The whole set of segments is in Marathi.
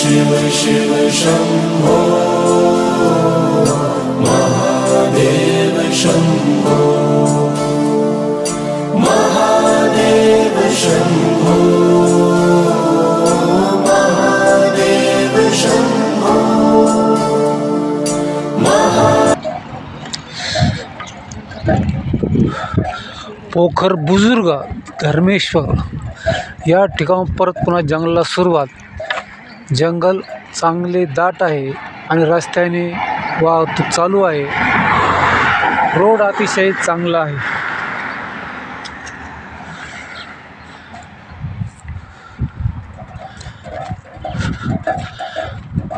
शिव शिव शंभो महादेव शंभो महादेव शंभो महादेव शंभो पोखर बुजुर्ग धर्मेश्वर या ठिकाणी परत पुन्हा जंगलाला सुरुवात. जंगल चांगले दाट आहे आणि रस्त्याने वाहतूक चालू आहे. रोड अतिशय चांगला आहे.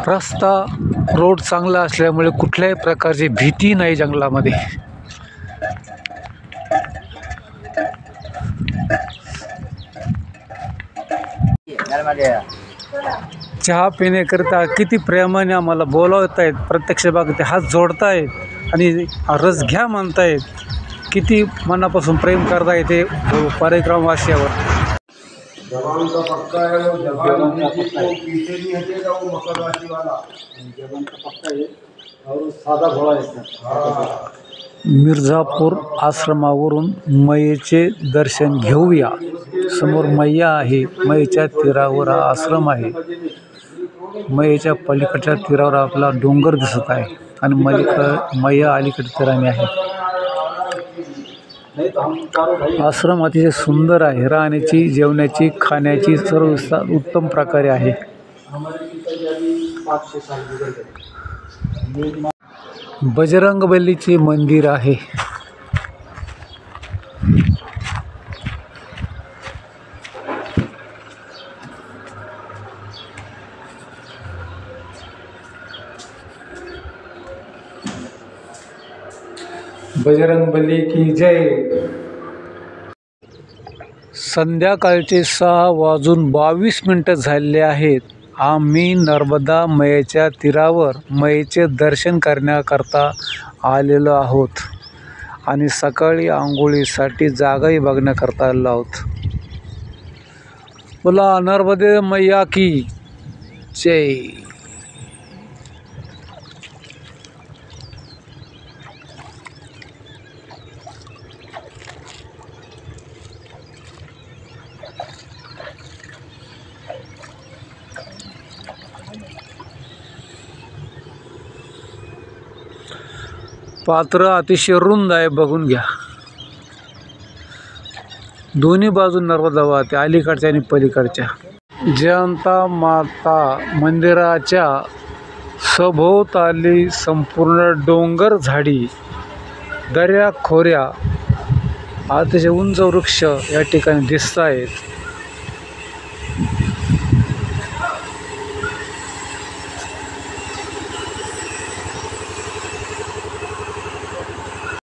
रस्ता रोड चांगला असल्यामुळे कुठल्याही प्रकारची भीती नाही जंगलामध्ये. चहा पिण्याकरिता किती प्रेमाने आम्हाला बोलावत आहेत. प्रत्यक्ष बघते हात जोडतायत आणि रस घ्या म्हणतायत. किती मनापासून प्रेम करता येते परिक्रमवासियावर. मिर्झापूर आश्रमावरून मैयेचे दर्शन घेऊया. समोर मैया आहे. मैयेच्या तीरावर हा आश्रम आहे. मैयेच्या पलीकडच्या तीरावर आपला डोंगर दिसत आहे आणि मैया अलीकडे तीराने आहे. आश्रम अतिशय सुंदर आहे. राहण्याची, जेवण्याची, खाण्याची सर्व व्यवस्था उत्तम प्रकारे आहे. बजरंगबलीचे मंदिर आहे. बजरंगबली की जय. संध्याकाळचे 6:22 झालेले आहेत. आम्ही नर्मदा मैयेच्या तीरावर मैयेचे दर्शन करण्याकरता आलेलो आहोत आणि सकाळी आंघोळीसाठी जागाही बघण्याकरता आलेलो आहोत. बोला नर्मदे मैया की जय. पात्र अतिशय रुंद आहे. बघून घ्या. दोन्ही बाजू नर्मदा वाहते, अलीकडच्या आणि पलीकडच्या. जयंता माता मंदिराच्या सभोवताली संपूर्ण डोंगर झाडी, दऱ्या खोऱ्या, अतिशय उंच वृक्ष या ठिकाणी दिसत आहेत.